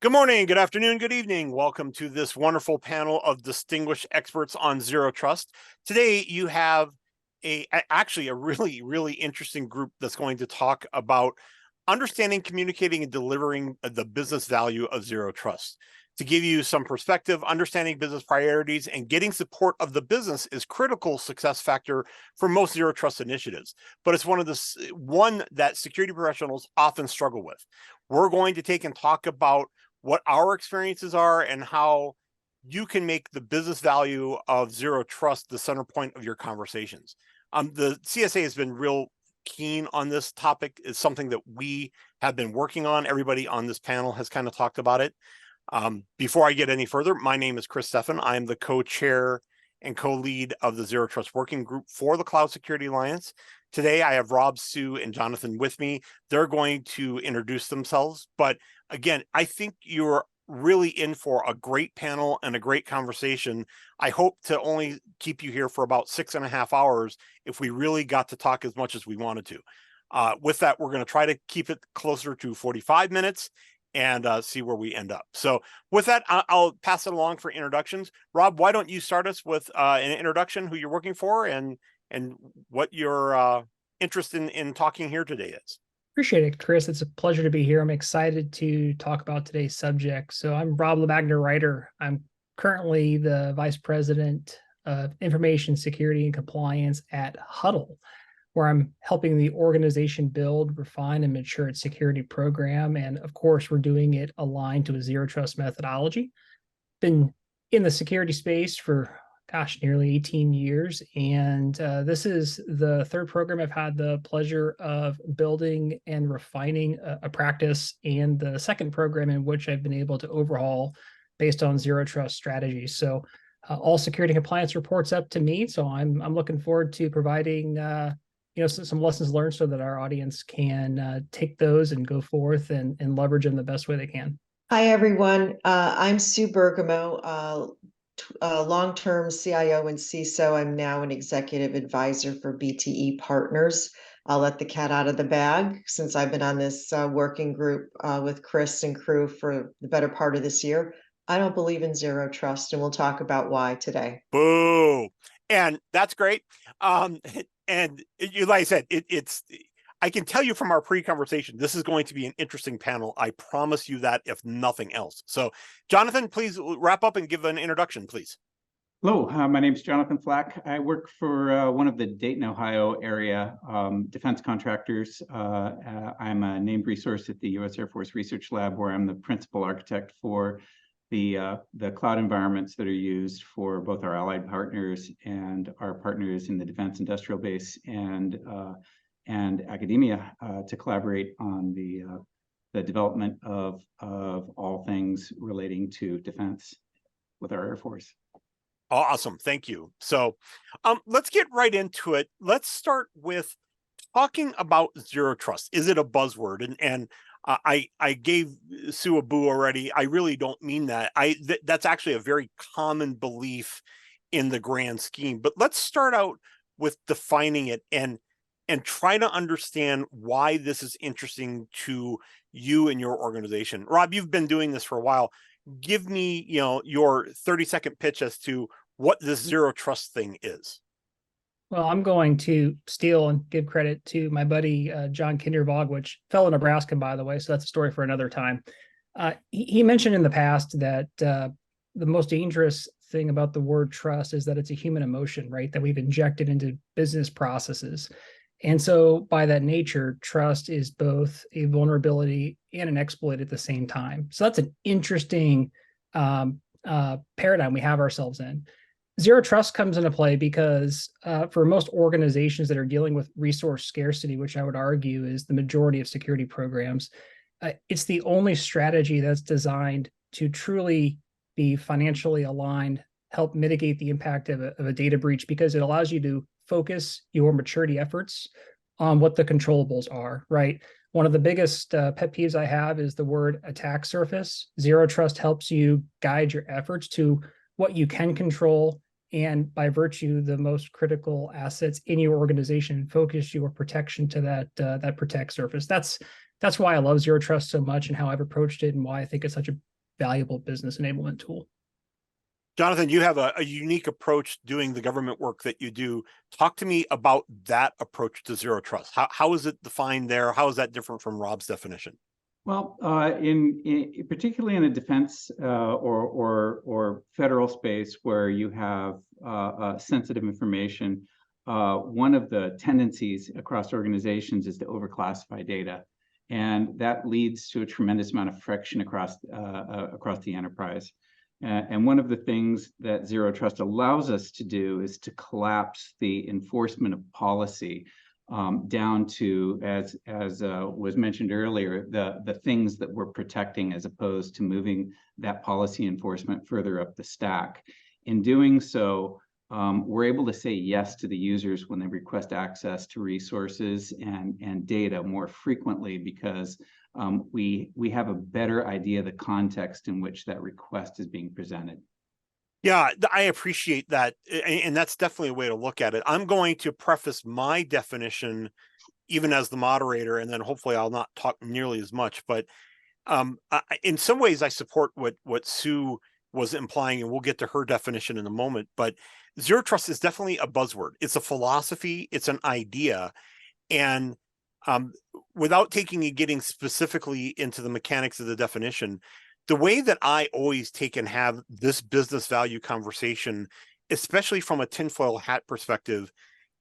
Good morning, good afternoon, good evening. Welcome to this wonderful panel of distinguished experts on Zero Trust. Today, you have actually a really interesting group that's going to talk about understanding, communicating, and delivering the business value of Zero Trust. To give you some perspective, understanding business priorities and getting support of the business is critical success factor for most Zero Trust initiatives, but it's one that security professionals often struggle with. We're going to take and talk about what our experiences are and how you can make the business value of Zero Trust the center point of your conversations. The CSA has been real keen on this topic. It's something that we have been working on. Everybody on this panel has kind of talked about it. Before I get any further, my name is Chris Steffen. I am the co-chair and co-lead of the Zero Trust Working Group for the Cloud Security Alliance. Today, I have Rob, Sue, and Jonathan with me. They're going to introduce themselves. But again, I think you're really in for a great panel and a great conversation. I hope to only keep you here for about 6.5 hours if we really got to talk as much as we wanted to. With that, we're going to try to keep it closer to 45 minutes and see where we end up. So with that, I'll pass it along for introductions. Rob, why don't you start us with an introduction, who you're working for, and what your interest in talking here today is. Appreciate it, Chris. It's a pleasure to be here. I'm excited to talk about today's subject. So I'm Rob LeMagner-Reiter. I'm currently the Vice President of Information Security and Compliance at Huddle, where I'm helping the organization build, refine, and mature its security program. And of course, we're doing it aligned to a Zero Trust methodology. Been in the security space for nearly 18 years. And this is the third program I've had the pleasure of building and refining a practice, and the second program in which I've been able to overhaul based on Zero Trust strategies. So all security compliance reports up to me. So I'm looking forward to providing some lessons learned so that our audience can take those and go forth and leverage them the best way they can. Hi, everyone. I'm Sue Bergamo, long-term CIO and CISO. I'm now an executive advisor for BTE Partners. I'll let the cat out of the bag since I've been on this working group with Chris and crew for the better part of this year. I don't believe in Zero Trust, and we'll talk about why today. Boo! And that's great. And like I said, I can tell you from our pre-conversation, this is going to be an interesting panel. I promise you that, if nothing else. So, Jonathan, please wrap up and give an introduction, please. Hello, my name is Jonathan Flack. I work for one of the Dayton, Ohio area defense contractors. I'm a named resource at the U.S. Air Force Research Lab, where I'm the principal architect for the cloud environments that are used for both our allied partners and our partners in the defense industrial base and academia to collaborate on the development of all things relating to defense with our Air Force. Awesome, thank you. So let's get right into it. Let's start with talking about Zero Trust. Is it a buzzword? And I gave Sue a boo already. I really don't mean that. That's actually a very common belief in the grand scheme. But let's start out with defining it and try to understand why this is interesting to you and your organization. Rob, you've been doing this for a while. Give me, your 30-second pitch as to what this Zero Trust thing is. Well, I'm going to steal and give credit to my buddy, John Kindervog, fellow Nebraskan, by the way, so that's a story for another time. He mentioned in the past that the most dangerous thing about the word trust is that it's a human emotion, right, that we've injected into business processes. And so by that nature, trust is both a vulnerability and an exploit at the same time. So that's an interesting paradigm we have ourselves in. Zero Trust comes into play because for most organizations that are dealing with resource scarcity, which I would argue is the majority of security programs, it's the only strategy that's designed to truly be financially aligned, help mitigate the impact of a data breach, because it allows you to focus your maturity efforts on what the controllables are, right? One of the biggest pet peeves I have is the word attack surface. Zero Trust helps you guide your efforts to what you can control, and by virtue, the most critical assets in your organization, focus your protection to that protect surface. That's why I love Zero Trust so much, and how I've approached it, and why I think it's such a valuable business enablement tool. Jonathan, you have a unique approach doing the government work that you do. Talk to me about that approach to zero trust. How is it defined there? How is that different from Rob's definition? Well, in particularly in the defense or federal space where you have sensitive information, one of the tendencies across organizations is to overclassify data, and that leads to a tremendous amount of friction across the enterprise. And one of the things that Zero Trust allows us to do is to collapse the enforcement of policy down to, as was mentioned earlier, the things that we're protecting, as opposed to moving that policy enforcement further up the stack. In doing so, we're able to say yes to the users when they request access to resources and data more frequently, because we have a better idea of the context in which that request is being presented. Yeah, I appreciate that. And that's definitely a way to look at it. I'm going to preface my definition, even as the moderator, and then hopefully I'll not talk nearly as much. But in some ways, I support what Sue was implying, and we'll get to her definition in a moment. But zero trust is definitely a buzzword. It's a philosophy. It's an idea. And without taking and getting specifically into the mechanics of the definition, the way that I always take and have this business value conversation, especially from a tinfoil hat perspective,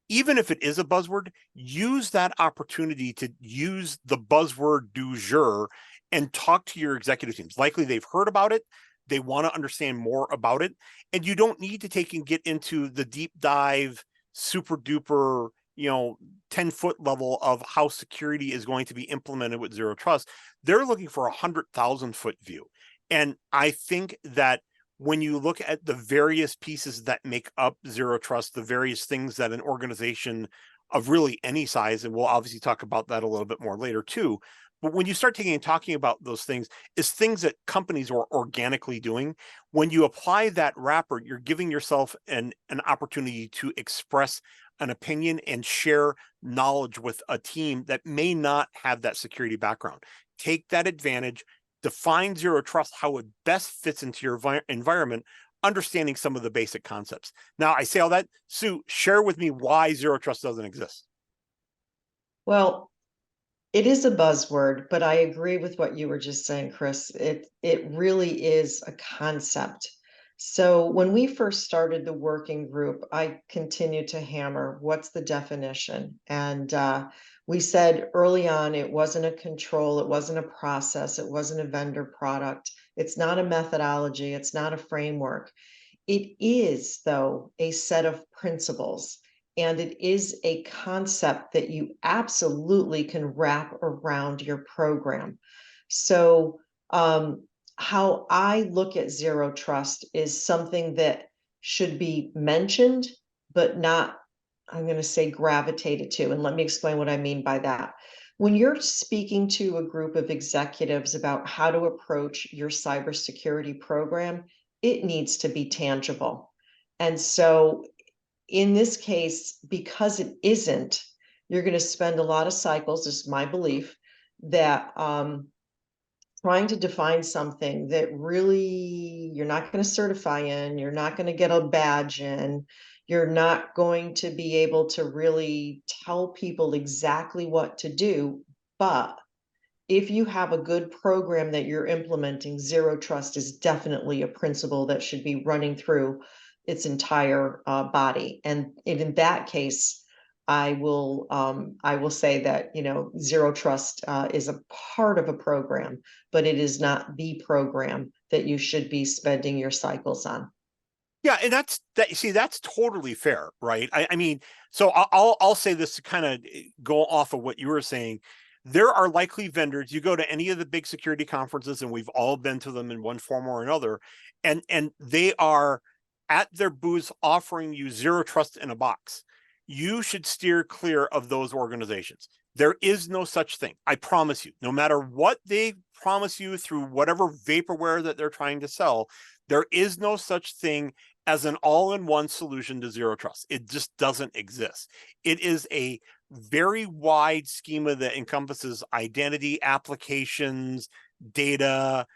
even if it is a buzzword, use that opportunity to use the buzzword du jour and talk to your executive teams. Likely they've heard about it. They want to understand more about it. And you don't need to take and get into the deep dive, super duper, 10-foot level of how security is going to be implemented with zero trust. They're looking for 100,000-foot view. And I think that when you look at the various pieces that make up zero trust, the various things that an organization of really any size, and we'll obviously talk about that a little bit more later too, but when you start taking and talking about those things, is things that companies are organically doing. When you apply that wrapper, you're giving yourself an opportunity to express an opinion and share knowledge with a team that may not have that security background. Take that advantage, define zero trust, how it best fits into your environment, understanding some of the basic concepts. Now, I say all that. Sue, share with me why zero trust doesn't exist. Well, it is a buzzword, but I agree with what you were just saying, Chris. It really is a concept. So when we first started the working group, I continued to hammer, what's the definition? And we said early on, it wasn't a control, it wasn't a process, it wasn't a vendor product. It's not a methodology, it's not a framework. It is, though, a set of principles. And it is a concept that you absolutely can wrap around your program. So how I look at zero trust is something that should be mentioned, but not, I'm going to say, gravitated to. And let me explain what I mean by that. When you're speaking to a group of executives about how to approach your cybersecurity program, it needs to be tangible. And so in this case, because it isn't, you're going to spend a lot of cycles, this is my belief, that trying to define something that really you're not going to certify in, you're not going to get a badge in, you're not going to be able to really tell people exactly what to do. But if you have a good program that you're implementing, zero trust is definitely a principle that should be running through its entire body. And in that case, I will say that, zero trust is a part of a program, but it is not the program that you should be spending your cycles on. Yeah, and that's totally fair, right? I mean, so I'll say this to kind of go off of what you were saying. There are likely vendors, you go to any of the big security conferences, and we've all been to them in one form or another, and they are at their booths offering you zero trust in a box. You should steer clear of those organizations. There is no such thing. I promise you, no matter what they promise you through whatever vaporware that they're trying to sell, there is no such thing as an all-in-one solution to zero trust. It just doesn't exist. It is a very wide schema that encompasses identity, applications, data,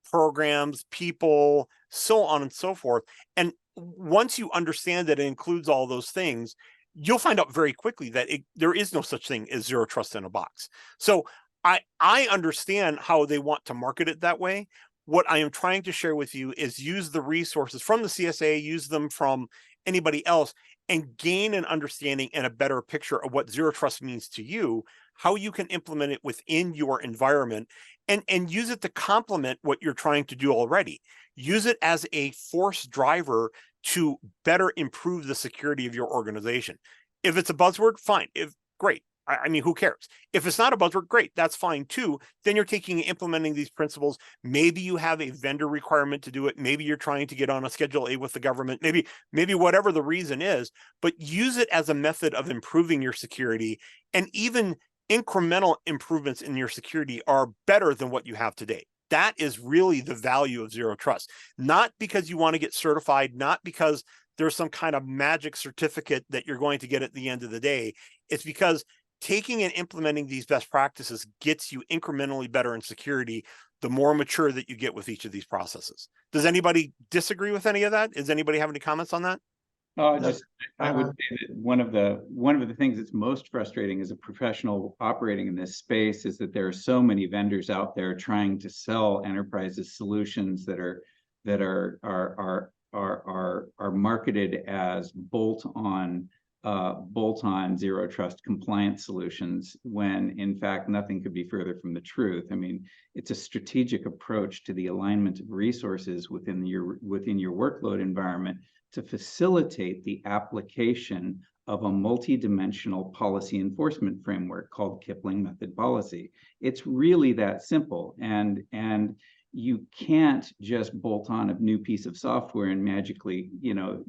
programs, people, so on and so forth. And once you understand that it includes all those things, you'll find out very quickly that there is no such thing as zero trust in a box. So I understand how they want to market it that way. What I am trying to share with you is use the resources from the CSA, use them from anybody else, and gain an understanding and a better picture of what zero trust means to you, how you can implement it within your environment, and use it to complement what you're trying to do already. Use it as a force driver to better improve the security of your organization. If it's a buzzword, fine. If great. I mean, who cares? If it's not a buzzword, great, that's fine too. Then you're taking and implementing these principles. Maybe you have a vendor requirement to do it. Maybe you're trying to get on a Schedule A with the government. Maybe whatever the reason is, but use it as a method of improving your security. And even incremental improvements in your security are better than what you have today. That is really the value of zero trust. Not because you want to get certified, not because there's some kind of magic certificate that you're going to get at the end of the day. It's because taking and implementing these best practices gets you incrementally better in security the more mature that you get with each of these processes. Does anybody disagree with any of that? Does anybody have any comments on that? I would say that one of the things that's most frustrating as a professional operating in this space is that there are so many vendors out there trying to sell enterprises solutions that are marketed as bolt-on zero trust compliance solutions, when in fact nothing could be further from the truth. I mean, it's a strategic approach to the alignment of resources within your workload environment to facilitate the application of a multidimensional policy enforcement framework called Kipling Method Policy. It's really that simple, and you can't just bolt on a new piece of software and magically,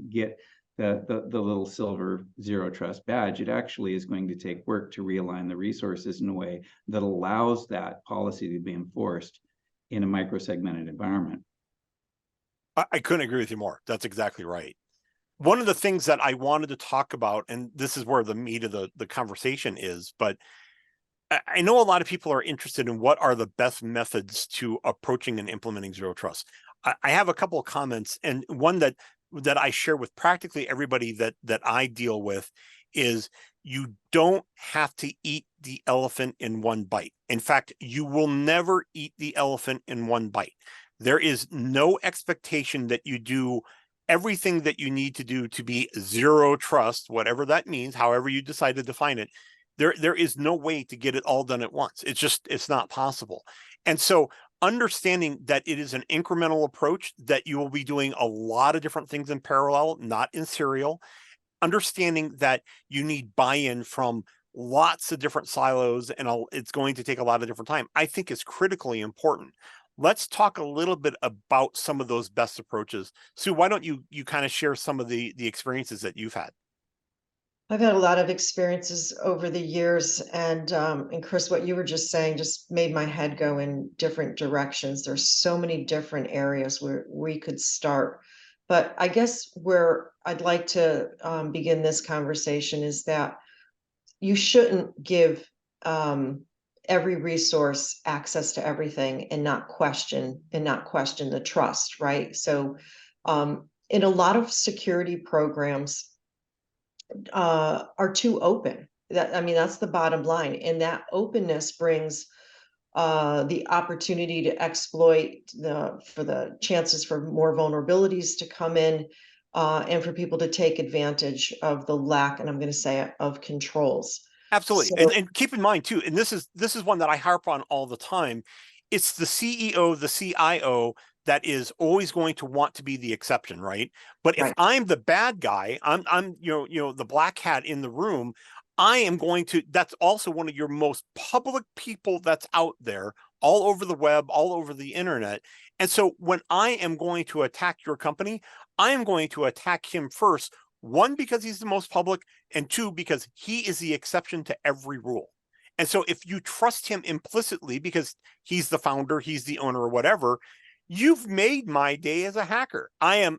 get the little silver zero trust badge. It actually is going to take work to realign the resources in a way that allows that policy to be enforced in a microsegmented environment. I couldn't agree with you more. That's exactly right. One of the things that I wanted to talk about, and this is where the meat of the conversation is, but I know a lot of people are interested in what are the best methods to approaching and implementing zero trust. I have a couple of comments, and one that I share with practically everybody that I deal with is you don't have to eat the elephant in one bite. In fact, you will never eat the elephant in one bite. There is no expectation that you do everything that you need to do to be zero trust, whatever that means, however you decide to define it. There is no way to get it all done at once. It's not possible. And so understanding that it is an incremental approach, that you will be doing a lot of different things in parallel, not in serial, understanding that you need buy-in from lots of different silos, and it's going to take a lot of different time, I think is critically important. Let's talk a little bit about some of those best approaches. Sue, why don't you kind of share some of the experiences that you've had? I've had a lot of experiences over the years, and Chris, what you were just saying just made my head go in different directions. There's so many different areas where we could start. But I guess where I'd like to begin this conversation is that you shouldn't give every resource access to everything and not question the trust, right? So in a lot of security programs are too open. That's the bottom line, and that openness brings the opportunity to exploit for the chances for more vulnerabilities to come in, and for people to take advantage of the lack, and I'm going to say it, of controls. Absolutely. So, And keep in mind too, and this is one that I harp on all the time. It's the CEO, the CIO that is always going to want to be the exception, right? But if right. I'm the bad guy, I'm the black hat in the room, I am going to, that's also one of your most public people that's out there, all over the web, all over the internet. And so when I am going to attack your company, I am going to attack him first. One, because he's the most public, and two, because he is the exception to every rule. And so if you trust him implicitly because he's the founder, he's the owner, or whatever, you've made my day as a hacker. I am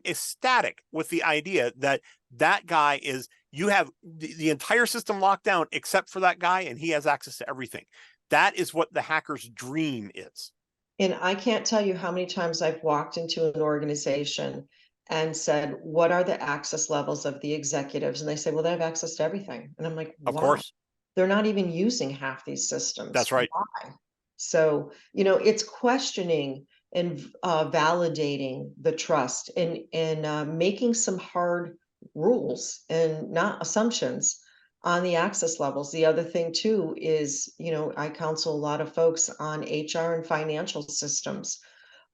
ecstatic with the idea that guy is, you have the entire system locked down except for that guy, and he has access to everything. That is what the hacker's dream is. And I can't tell you how many times I've walked into an organization and said, what are the access levels of the executives? And they say, well, they have access to everything. And I'm like, Of why? course, They're not even using half these systems. that's right. Why? So, it's questioning and validating the trust and making some hard rules and not assumptions on the access levels. The other thing too is, I counsel a lot of folks on HR and financial systems.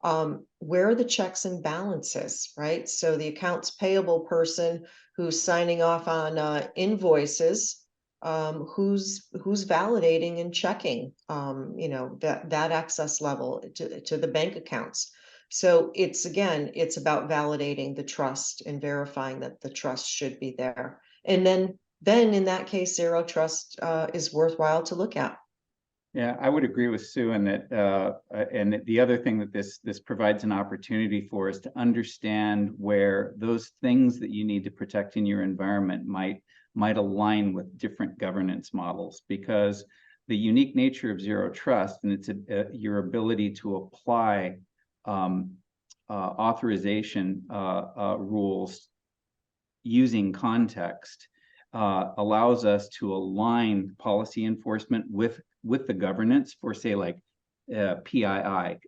Where are the checks and balances, right? So the accounts payable person who's signing off on invoices, who's validating and checking, that access level to the bank accounts. So it's about validating the trust and verifying that the trust should be there. And then in that case, zero trust is worthwhile to look at. Yeah, I would agree with Sue in that, and the other thing that this provides an opportunity for is to understand where those things that you need to protect in your environment might align with different governance models, because the unique nature of zero trust and it's your ability to apply authorization rules using context allows us to align policy enforcement with the governance for, say, like PII,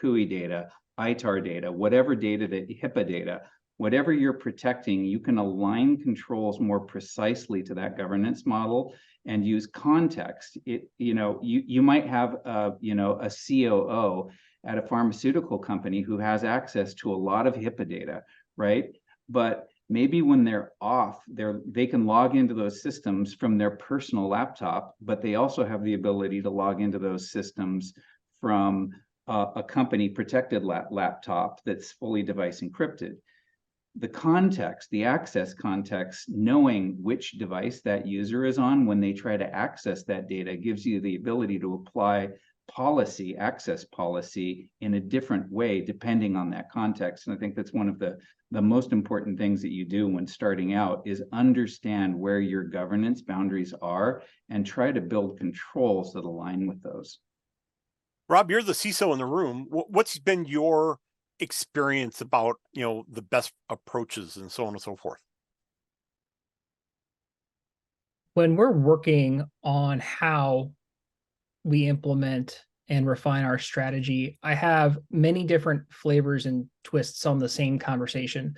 CUI data, ITAR data, whatever data, that HIPAA data, whatever you're protecting, you can align controls more precisely to that governance model and use context. You might have a COO at a pharmaceutical company who has access to a lot of HIPAA data, right? But maybe when they're off, they can log into those systems from their personal laptop, but they also have the ability to log into those systems from a company protected laptop that's fully device encrypted. The context, the access context, knowing which device that user is on when they try to access that data gives you the ability to apply access policy in a different way depending on that context. And I think that's one of the most important things that you do when starting out is understand where your governance boundaries are and try to build controls that align with those. Rob, you're the CISO in the room. What's been your experience about, the best approaches and so on and so forth? When we're working on how we implement and refine our strategy, I have many different flavors and twists on the same conversation.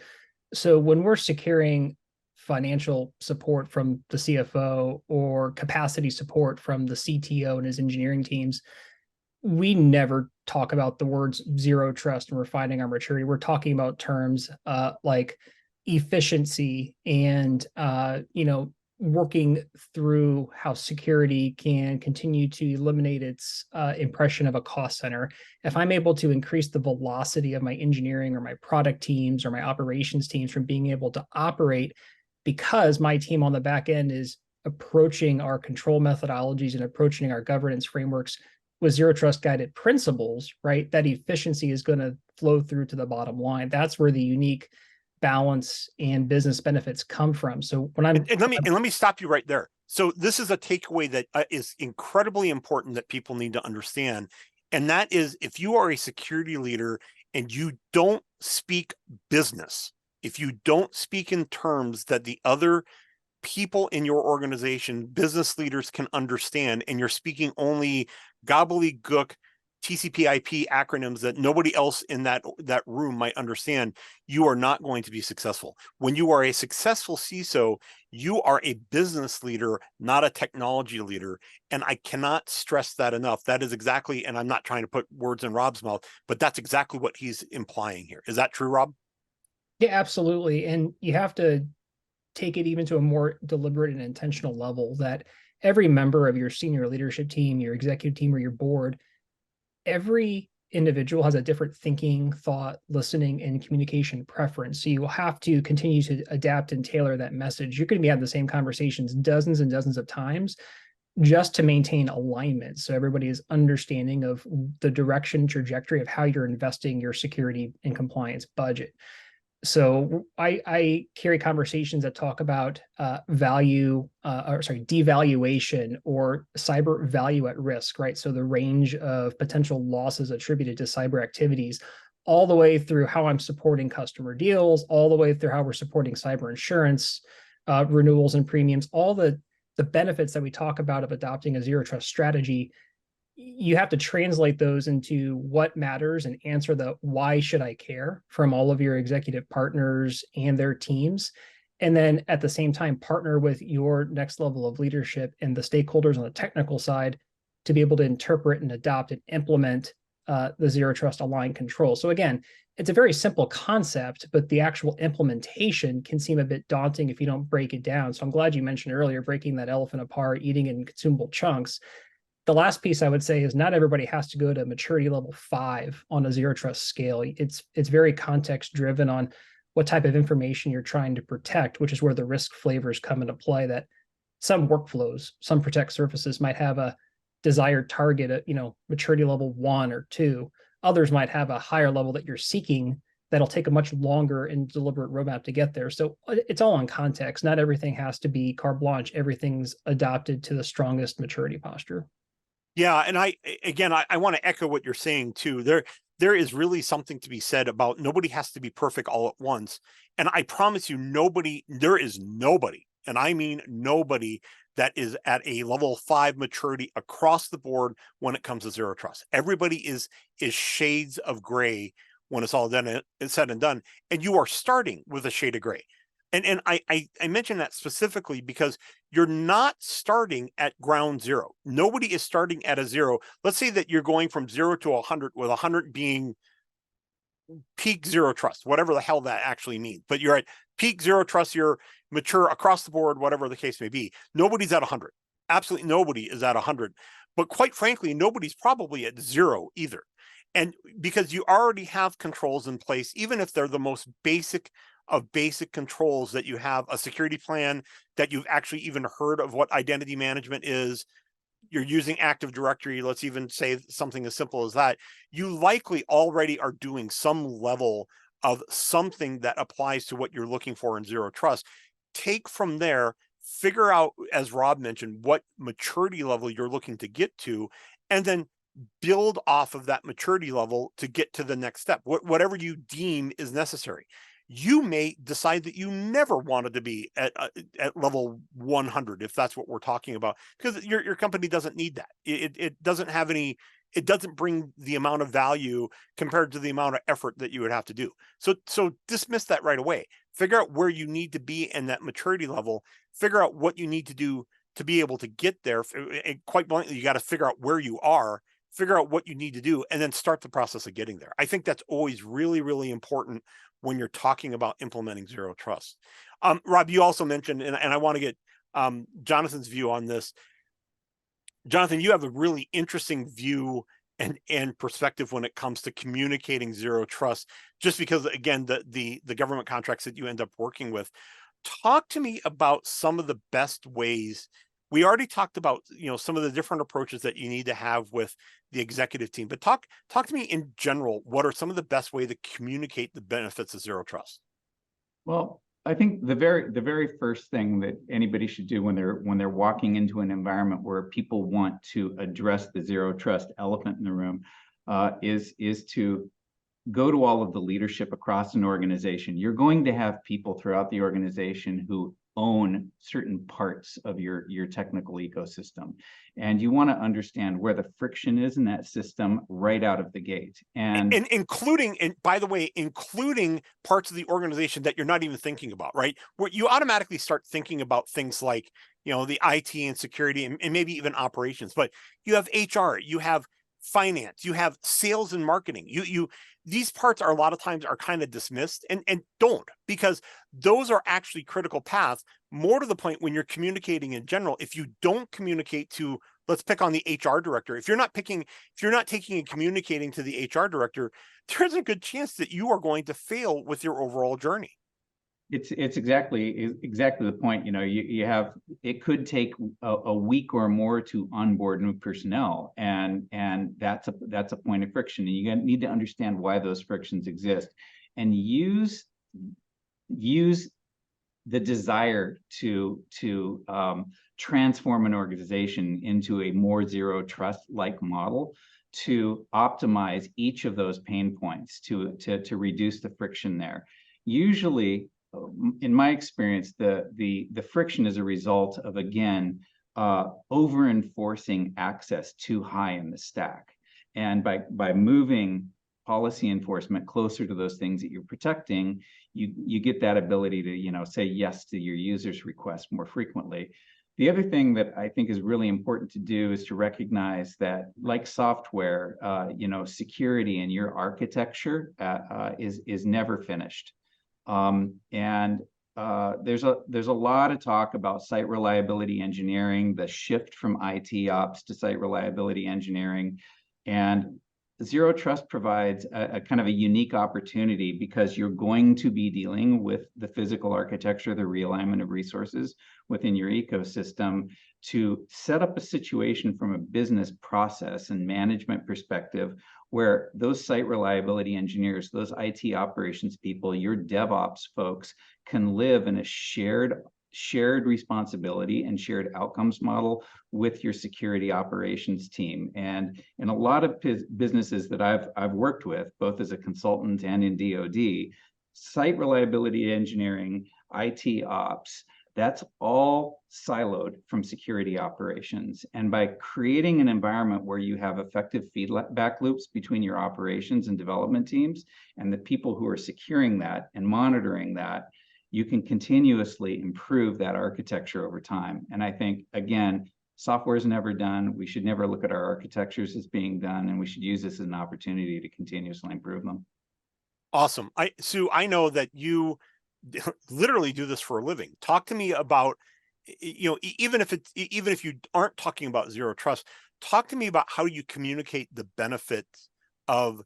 So when we're securing financial support from the CFO or capacity support from the CTO and his engineering teams, we never talk about the words zero trust and refining our maturity. We're talking about terms like efficiency and working through how security can continue to eliminate its impression of a cost center. If I'm able to increase the velocity of my engineering or my product teams or my operations teams from being able to operate because my team on the back end is approaching our control methodologies and approaching our governance frameworks with zero trust guided principles, right? That efficiency is going to flow through to the bottom line. That's where the unique balance and business benefits come from. So when let me stop you right there. So this is a takeaway that is incredibly important that people need to understand. And that is, if you are a security leader and you don't speak business, if you don't speak in terms that the other people in your organization, business leaders can understand, and you're speaking only gobbledygook TCP/IP acronyms that nobody else in that room might understand, you are not going to be successful. When you are a successful CISO, you are a business leader, not a technology leader. And I cannot stress that enough. That is exactly, and I'm not trying to put words in Rob's mouth, but that's exactly what he's implying here. Is that true, Rob? Yeah, absolutely. And you have to take it even to a more deliberate and intentional level that every member of your senior leadership team, your executive team, or your board, every individual has a different thinking, thought, listening, and communication preference. So you will have to continue to adapt and tailor that message. You're going to be having the same conversations dozens and dozens of times just to maintain alignment. So everybody is understanding of the direction, trajectory of how you're investing your security and compliance budget. So I carry conversations that talk about devaluation or cyber value at risk, right? So the range of potential losses attributed to cyber activities, all the way through how I'm supporting customer deals, all the way through how we're supporting cyber insurance, renewals and premiums, all the benefits that we talk about of adopting a zero trust strategy. You have to translate those into what matters and answer the why should I care from all of your executive partners and their teams. And then at the same time, partner with your next level of leadership and the stakeholders on the technical side to be able to interpret and adopt and implement the zero trust aligned control. So again, it's a very simple concept, but the actual implementation can seem a bit daunting if you don't break it down. So I'm glad you mentioned earlier, breaking that elephant apart, eating it in consumable chunks. The last piece I would say is not everybody has to go to maturity level 5 on a zero trust scale. It's very context driven on what type of information you're trying to protect, which is where the risk flavors come into play. That some workflows, some protect surfaces might have a desired target at maturity level 1 or 2. Others might have a higher level that you're seeking that'll take a much longer and deliberate roadmap to get there. So it's all on context. Not everything has to be carte blanche. Everything's adopted to the strongest maturity posture. Yeah, and I want to echo what you're saying too. There is really something to be said about nobody has to be perfect all at once. And I promise you, there is nobody, and I mean nobody, that is at a level 5 maturity across the board when it comes to zero trust. Everybody is shades of gray when it's all done and said and done. And you are starting with a shade of gray. And I mention that specifically because you're not starting at ground zero. Nobody is starting at a 0. Let's say that you're going from 0 to 100, with 100 being peak zero trust, whatever the hell that actually means. But you're at peak zero trust, you're mature across the board, whatever the case may be. Nobody's at 100. Absolutely nobody is at 100. But quite frankly, nobody's probably at 0 either. And because you already have controls in place, even if they're the most basic of basic controls, that you have a security plan, that you've actually even heard of what identity management is, you're using Active Directory, let's even say something as simple as that, you likely already are doing some level of something that applies to what you're looking for in zero trust. Take from there, figure out, as Rob mentioned, what maturity level you're looking to get to, and then build off of that maturity level to get to the next step, whatever you deem is necessary. You may decide that you never wanted to be at level 100, if that's what we're talking about, because your company doesn't need that. It doesn't have any, it doesn't bring the amount of value compared to the amount of effort that you would have to do. So dismiss that right away. Figure out where you need to be in that maturity level. Figure out what you need to do to be able to get there. And quite bluntly, you got to figure out where you are, figure out what you need to do, and then start the process of getting there. I think that's always really, really important when you're talking about implementing zero trust. Rob, you also mentioned, and I want to get Jonathan's view on this. Jonathan, you have a really interesting view and perspective when it comes to communicating zero trust, just because, again, the government contracts that you end up working with. Talk to me about some of the best ways. We already talked about, some of the different approaches that you need to have with the executive team, but talk to me in general. What are some of the best way to communicate the benefits of zero trust? Well, I think the very first thing that anybody should do when they're walking into an environment where people want to address the zero trust elephant in the room is to go to all of the leadership across an organization. You're going to have people throughout the organization who own certain parts of your technical ecosystem, and you want to understand where the friction is in that system right out of the gate, and including, and by the way, including parts of the organization that you're not even thinking about, right? Where you automatically start thinking about things like, the IT and security and maybe even operations, but you have HR, you have finance, you have sales and marketing. These parts are a lot of times are kind of dismissed, and don't, because those are actually critical paths. More to the point, when you're communicating in general, if you don't communicate to, let's pick on the HR director, if you're not taking and communicating to the HR director, there's a good chance that you are going to fail with your overall journey. It's exactly the point. You have, it could take a week or more to onboard new personnel, and that's a point of friction, and you need to understand why those frictions exist, and use use the desire to transform an organization into a more zero trust like model to optimize each of those pain points to reduce the friction there. Usually, in my experience, the friction is a result of, again, over enforcing access too high in the stack. And by moving policy enforcement closer to those things that you're protecting, you get that ability to, say yes to your users' requests more frequently. The other thing that I think is really important to do is to recognize that, like software, security in your architecture is never finished. There's a lot of talk about site reliability engineering, the shift from IT ops to site reliability engineering, and Zero Trust provides a kind of a unique opportunity because you're going to be dealing with the physical architecture, the realignment of resources within your ecosystem to set up a situation from a business process and management perspective where those site reliability engineers, those IT operations people, your DevOps folks can live in a shared responsibility and shared outcomes model with your security operations team. And in a lot of businesses that I've worked with, both as a consultant and in DoD, site reliability engineering, IT ops, that's all siloed from security operations. And by creating an environment where you have effective feedback loops between your operations and development teams and the people who are securing that and monitoring that, you can continuously improve that architecture over time. And I think, again, software is never done. We should never look at our architectures as being done, and we should use this as an opportunity to continuously improve them. Awesome. Sue, I know that you literally do this for a living. Talk to me about, even if you aren't talking about Zero Trust, talk to me about how you communicate the benefits of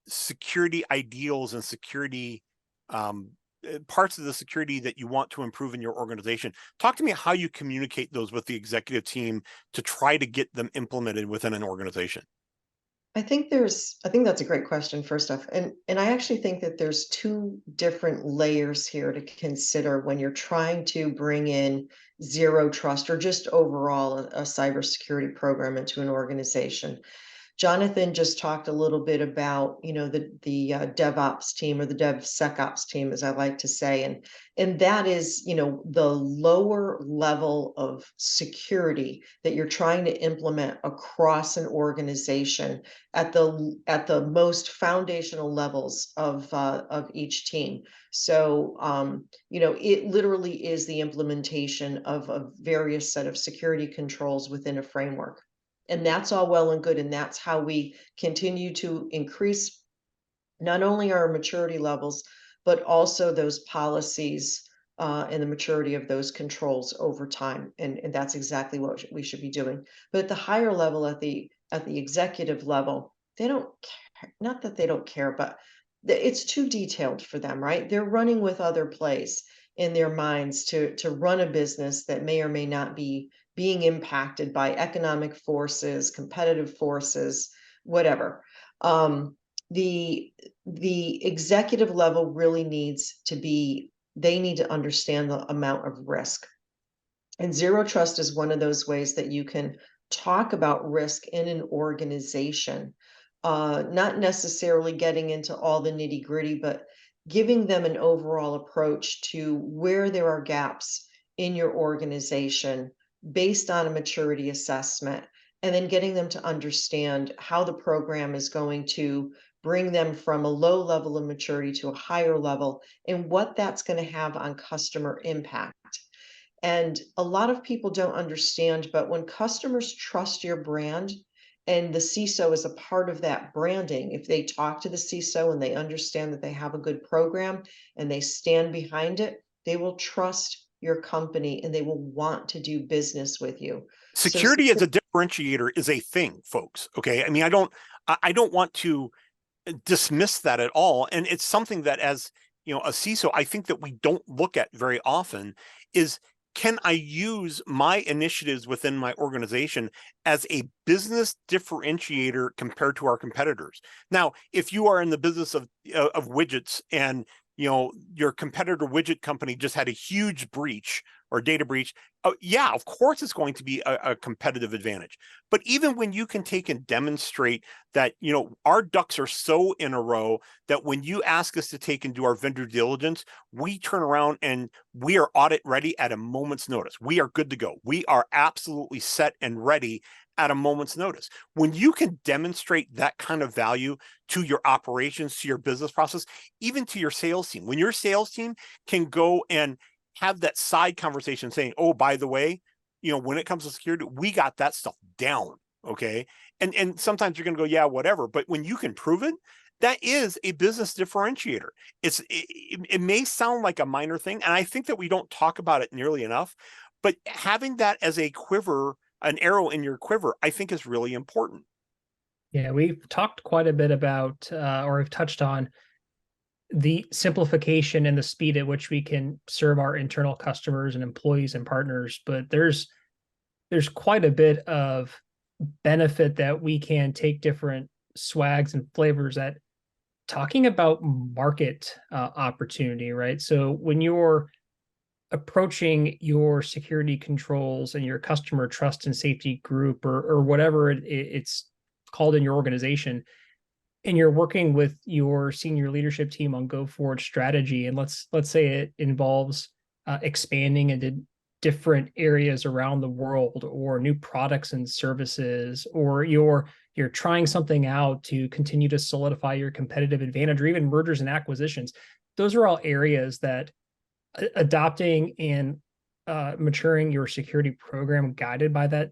security ideals and security parts of the security that you want to improve in your organization. Talk to me how you communicate those with the executive team to try to get them implemented within an organization. I think that's a great question, first off. And I actually think that there's two different layers here to consider when you're trying to bring in Zero Trust or just overall a cybersecurity program into an organization. Jonathan just talked a little bit about, the DevOps team or the DevSecOps team, as I like to say, and that is, the lower level of security that you're trying to implement across an organization at the most foundational levels of each team. So, it literally is the implementation of a various set of security controls within a framework. And that's all well and good. And that's how we continue to increase not only our maturity levels, but also those policies and the maturity of those controls over time. And that's exactly what we should be doing. But at the higher level, at the executive level, they don't care. Not that they don't care, but it's too detailed for them, right? They're running with other plays in their minds to run a business that may or may not be being impacted by economic forces, competitive forces, whatever. The executive level really they need to understand the amount of risk. And Zero Trust is one of those ways that you can talk about risk in an organization, not necessarily getting into all the nitty-gritty, but giving them an overall approach to where there are gaps in your organization based on a maturity assessment, and then getting them to understand how the program is going to bring them from a low level of maturity to a higher level and what that's going to have on customer impact. And a lot of people don't understand, but when customers trust your brand and the CISO is a part of that branding, if they talk to the CISO and they understand that they have a good program and they stand behind it, they will trust your company and they will want to do business with you. Security as a differentiator is a thing, folks. Okay. I mean, I don't want to dismiss that at all. And it's something that, as a CISO, I think that we don't look at very often is, can I use my initiatives within my organization as a business differentiator compared to our competitors? Now, if you are in the business of widgets and your competitor widget company just had a huge breach or data breach. Oh, yeah, of course it's going to be a competitive advantage. But even when you can take and demonstrate that, our ducks are so in a row that when you ask us to take and do our vendor diligence, we turn around and we are audit ready at a moment's notice. We are good to go. We are absolutely set and ready at a moment's notice. When you can demonstrate that kind of value to your operations, to your business process, even to your sales team, when your sales team can go and have that side conversation saying, oh, by the way, when it comes to security, we got that stuff down. Okay. And sometimes you're going to go, yeah, whatever. But when you can prove it, that is a business differentiator. It may sound like a minor thing, and I think that we don't talk about it nearly enough, but having that as a quiver, an arrow in your quiver, I think is really important. Yeah, we've talked quite a bit about, or have touched on the simplification and the speed at which we can serve our internal customers and employees and partners, but there's quite a bit of benefit that we can take different swags and flavors at talking about market opportunity, right? So when you're approaching your security controls and your customer trust and safety group or whatever it's called in your organization, and you're working with your senior leadership team on go forward strategy, and let's say it involves expanding into different areas around the world, or new products and services, or you're trying something out to continue to solidify your competitive advantage, or even mergers and acquisitions. Those are all areas that adopting and maturing your security program guided by that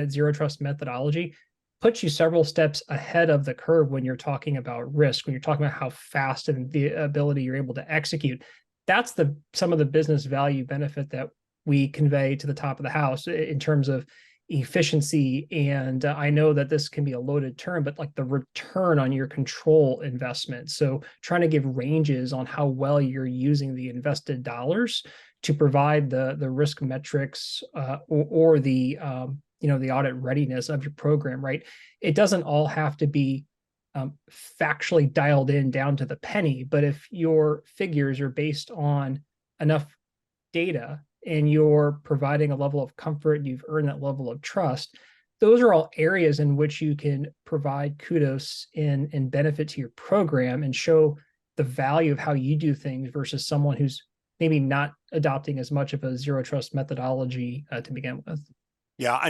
zero trust methodology puts you several steps ahead of the curve when you're talking about risk, when you're talking about how fast and the ability you're able to execute. That's some of the business value benefit that we convey to the top of the house in terms of efficiency. And I know that this can be a loaded term, but like the return on your control investment. So trying to give ranges on how well you're using the invested dollars to provide the risk metrics or the the audit readiness of your program, right? It doesn't all have to be factually dialed in down to the penny, but if your figures are based on enough data and you're providing a level of comfort and you've earned that level of trust, those are all areas in which you can provide kudos and benefit to your program and show the value of how you do things versus someone who's maybe not adopting as much of a zero trust methodology to begin with. Yeah, I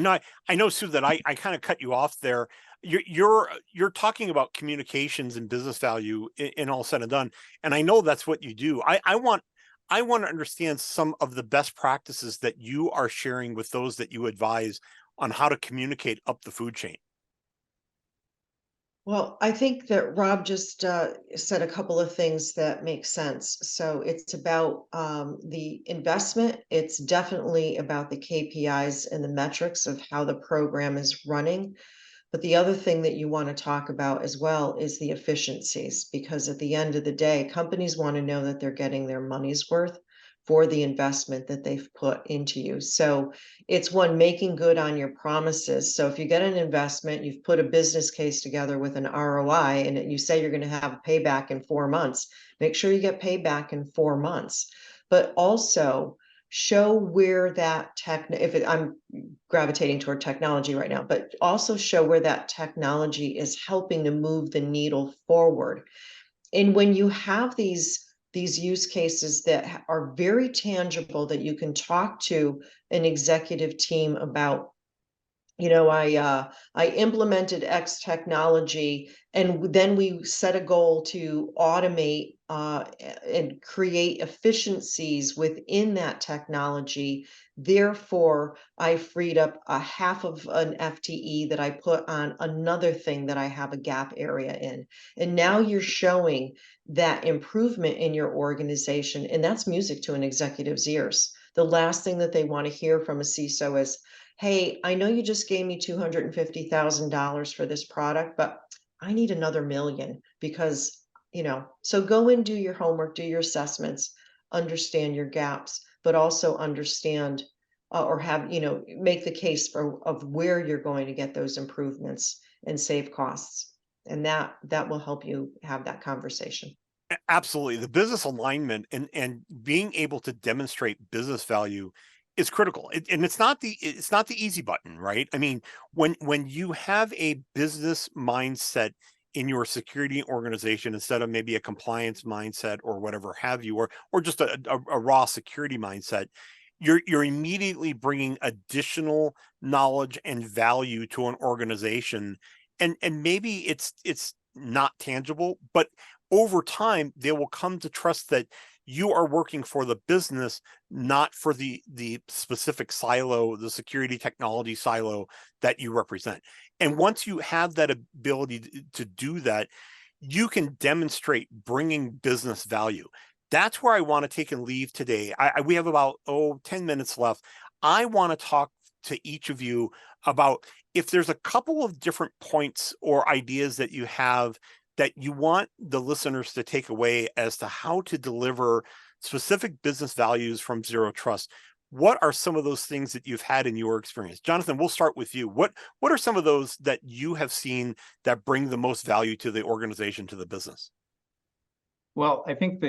know, Sue, that I kind of cut you off there. You're talking about communications and business value in all said and done, and I know that's what you do. I want to understand some of the best practices that you are sharing with those that you advise on how to communicate up the food chain. Well, I think that Rob just said a couple of things that make sense. So it's about the investment. It's definitely about the KPIs and the metrics of how the program is running. But the other thing that you want to talk about as well is the efficiencies, because at the end of the day, companies want to know that they're getting their money's worth for the investment that they've put into you. So it's one, making good on your promises. So if you get an investment, you've put a business case together with an ROI, and you say you're going to have a payback in 4 months, make sure you get payback in 4 months. But also show where that I'm gravitating toward technology right now, but also show where that technology is helping to move the needle forward. And when you have these use cases that are very tangible, that you can talk to an executive team about, I implemented X technology, and then we set a goal to automate and create efficiencies within that technology. Therefore, I freed up a half of an FTE that I put on another thing that I have a gap area in. And now you're showing that improvement in your organization, and that's music to an executive's ears. The last thing that they want to hear from a CISO is, hey, I know you just gave me $250,000 for this product, but I need another million because, so go and do your homework, do your assessments, understand your gaps, but also understand or have, make the case of where you're going to get those improvements and save costs. And that will help you have that conversation. Absolutely. The business alignment and being able to demonstrate business value is critical. And it's not the easy button, right? I mean, when you have a business mindset in your security organization instead of maybe a compliance mindset or whatever have you, or just a raw security mindset, you're immediately bringing additional knowledge and value to an organization, and maybe it's not tangible, but over time they will come to trust that you are working for the business, not for the specific silo, the security technology silo that you represent. And once you have that ability to do that, you can demonstrate bringing business value. That's where I want to take and leave today. We have about 10 minutes left. I want to talk to each of you about if there's a couple of different points or ideas that you have that you want the listeners to take away as to how to deliver specific business values from Zero Trust. What are some of those things that you've had in your experience? Jonathan, we'll start with you. What are some of those that you have seen that bring the most value to the organization, to the business? Well, I think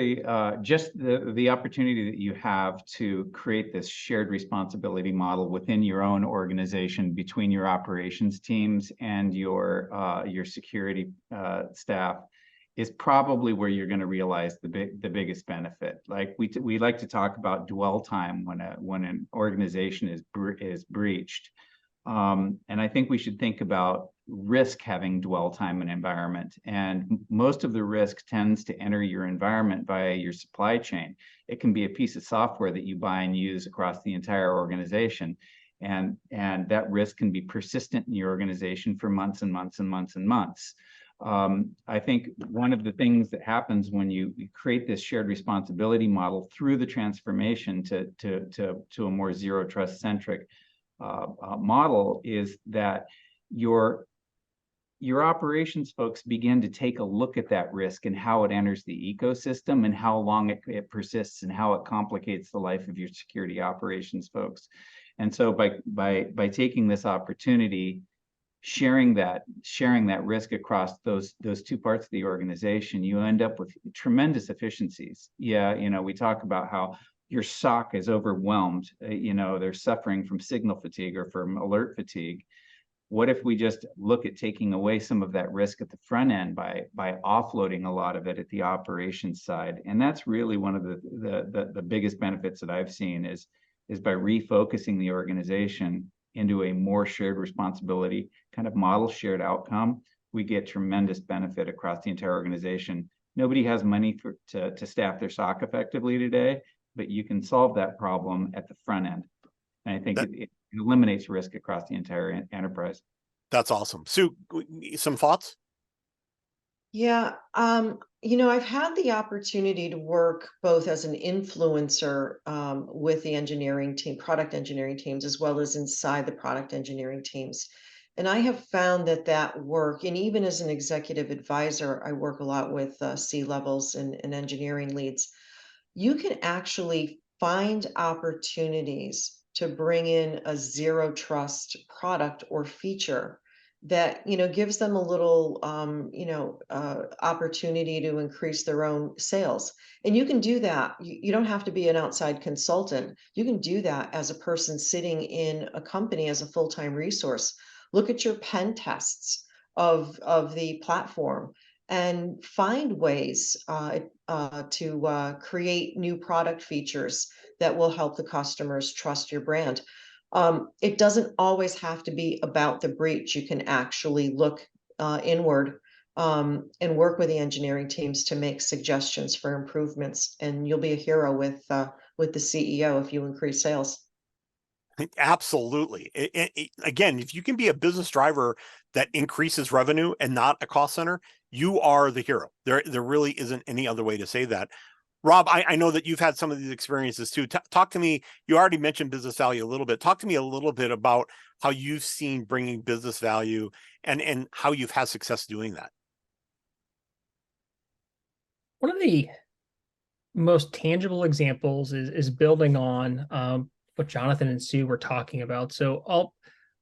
just the opportunity that you have to create this shared responsibility model within your own organization between your operations teams and your security staff is probably where you're going to realize the biggest benefit. Like we like to talk about dwell time when an organization is breached. And I think we should think about risk having dwell time and environment. And most of the risk tends to enter your environment via your supply chain. It can be a piece of software that you buy and use across the entire organization. And that risk can be persistent in your organization for months and months and months and months. I think one of the things that happens when you create this shared responsibility model through the transformation to a more zero trust centric model is that your operations folks begin to take a look at that risk and how it enters the ecosystem and how long it persists and how it complicates the life of your security operations folks. And so by taking this opportunity, sharing that risk across those two parts of the organization, you end up with tremendous efficiencies. Yeah, we talk about how your SOC is overwhelmed, they're suffering from signal fatigue or from alert fatigue. What if we just look at taking away some of that risk at the front end by offloading a lot of it at the operations side? And that's really one of the biggest benefits that I've seen is by refocusing the organization into a more shared responsibility kind of model, shared outcome. We get tremendous benefit across the entire organization. Nobody has money to staff their SOC effectively today, but you can solve that problem at the front end. And I think it eliminates risk across the entire enterprise. That's awesome. Sue, some thoughts? Yeah, I've had the opportunity to work both as an influencer with the engineering team, product engineering teams, as well as inside the product engineering teams. And I have found that work, and even as an executive advisor, I work a lot with C-levels and engineering leads. You can actually find opportunities to bring in a zero trust product or feature that gives them a little opportunity to increase their own sales. And you can do that. You don't have to be an outside consultant. You can do that as a person sitting in a company as a full-time resource. Look at your pen tests of the platform and find ways to create new product features that will help the customers trust your brand. It doesn't always have to be about the breach. You can actually look inward and work with the engineering teams to make suggestions for improvements. And you'll be a hero with the CEO if you increase sales. Absolutely. Again, if you can be a business driver that increases revenue and not a cost center, you are the hero. There really isn't any other way to say that. Rob, I know that you've had some of these experiences too. Talk to me. You already mentioned business value a little bit. Talk to me a little bit about how you've seen bringing business value and how you've had success doing that. One of the most tangible examples is building on what Jonathan and Sue were talking about. So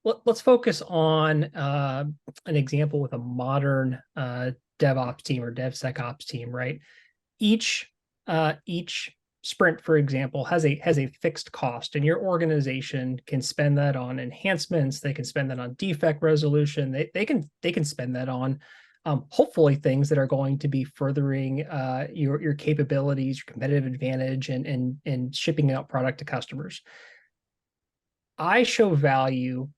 let's focus on an example with a modern DevOps team or DevSecOps team, right? each sprint, for example, has a fixed cost, and your organization can spend that on enhancements. They can spend that on defect resolution. They can spend that on hopefully things that are going to be furthering your capabilities, your competitive advantage, and shipping out product to customers. I show value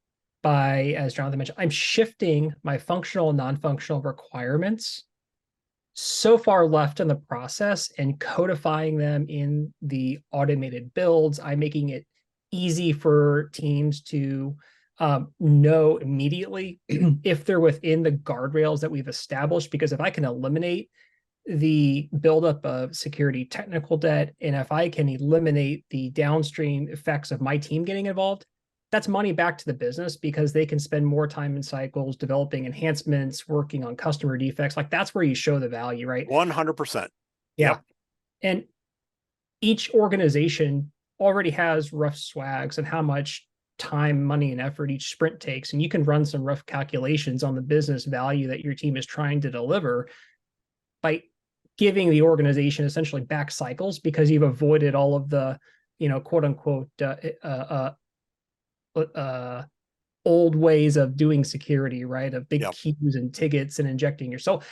by, as Jonathan mentioned, I'm shifting my functional and non-functional requirements so far left in the process and codifying them in the automated builds. I'm making it easy for teams to know immediately if they're within the guardrails that we've established, because if I can eliminate the buildup of security technical debt, and if I can eliminate the downstream effects of my team getting involved, that's money back to the business, because they can spend more time in cycles developing enhancements, working on customer defects. Like, that's where you show the value, right? 100%. Yeah. Yep. And each organization already has rough swags and how much time, money, and effort each sprint takes. And you can run some rough calculations on the business value that your team is trying to deliver by giving the organization essentially back cycles, because you've avoided all of the, quote unquote, old ways of doing security, right? Of big queues and tickets and injecting yourself.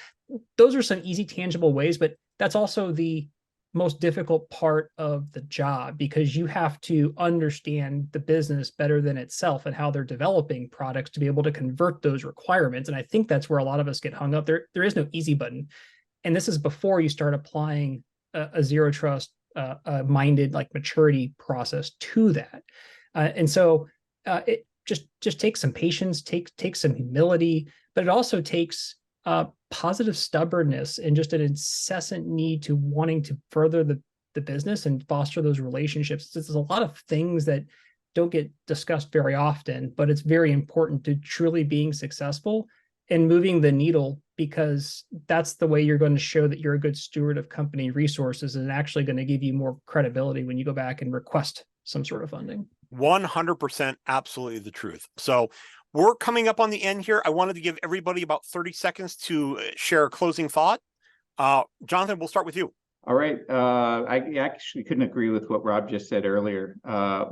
Those are some easy, tangible ways, but that's also the most difficult part of the job, because you have to understand the business better than itself and how they're developing products to be able to convert those requirements. And I think that's where a lot of us get hung up. There is no easy button. And this is before you start applying a zero trust minded, like, maturity process to that. And so it just takes some patience, takes some humility, but it also takes positive stubbornness and just an incessant need to wanting to further the business and foster those relationships. There's a lot of things that don't get discussed very often, but it's very important to truly being successful and moving the needle, because that's the way you're going to show that you're a good steward of company resources, and actually going to give you more credibility when you go back and request some sort of funding. 100% absolutely the truth. So we're coming up on the end here. I wanted to give everybody about 30 seconds to share a closing thought. Jonathan, we'll start with you. All right. I actually couldn't agree with what Rob just said earlier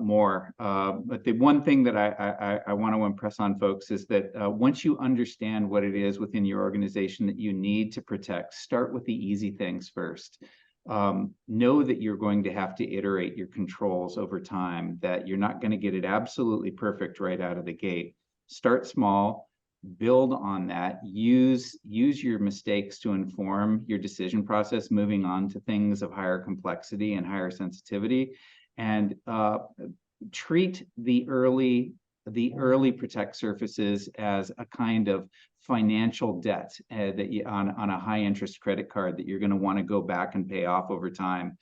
more. But the one thing that I want to impress on folks is that once you understand what it is within your organization that you need to protect, start with the easy things first. Know that you're going to have to iterate your controls over time, that you're not going to get it absolutely perfect right out of the gate. Start small, build on that, use your mistakes to inform your decision process, moving on to things of higher complexity and higher sensitivity, and treat the early protect surfaces as a kind of financial debt that you on a high interest credit card that you're going to want to go back and pay off over time.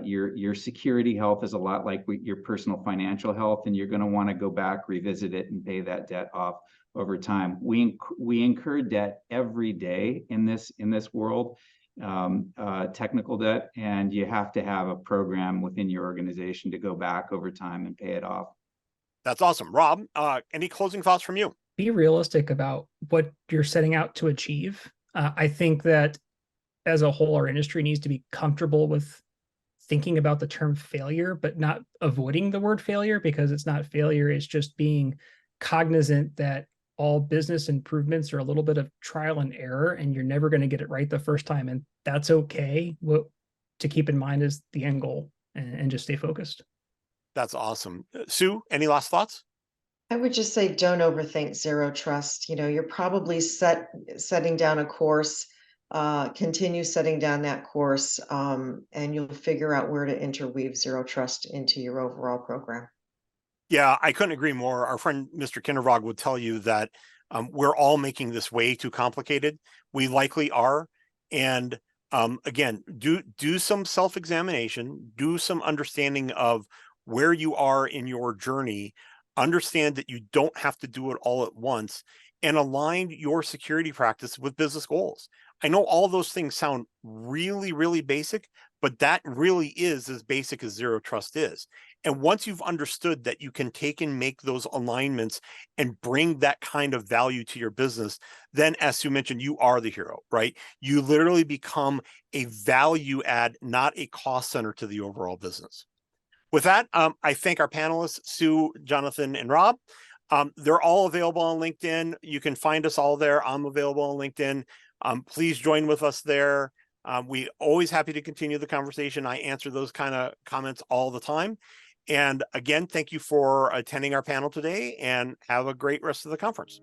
Your security health is a lot like your personal financial health, and you're going to want to go back, revisit it, and pay that debt off over time. We incur debt every day in this world, technical debt, and you have to have a program within your organization to go back over time and pay it off. That's awesome. Rob, any closing thoughts from you? Be realistic about what you're setting out to achieve. I think that as a whole, our industry needs to be comfortable with thinking about the term failure, but not avoiding the word failure, because it's not failure. It's just being cognizant that all business improvements are a little bit of trial and error, and you're never going to get it right the first time. And that's okay. What to keep in mind is the end goal, and just stay focused. That's awesome. Sue, any last thoughts? I would just say, don't overthink zero trust. You're probably setting down a course, continue setting down that course, and you'll figure out where to interweave zero trust into your overall program. Yeah, I couldn't agree more. Our friend, Mr. Kindervog, would tell you that we're all making this way too complicated. We likely are. And again, do some self-examination, do some understanding of where you are in your journey. Understand that you don't have to do it all at once, and align your security practice with business goals. I know all those things sound really, really basic, but that really is as basic as Zero Trust is. And once you've understood that you can take and make those alignments and bring that kind of value to your business, then as Sue mentioned, you are the hero, right? You literally become a value add, not a cost center to the overall business. With that, I thank our panelists, Sue, Jonathan, and Rob. They're all available on LinkedIn. You can find us all there. I'm available on LinkedIn. Please join with us there. We always happy to continue the conversation. I answer those kind of comments all the time. And again, thank you for attending our panel today, and have a great rest of the conference.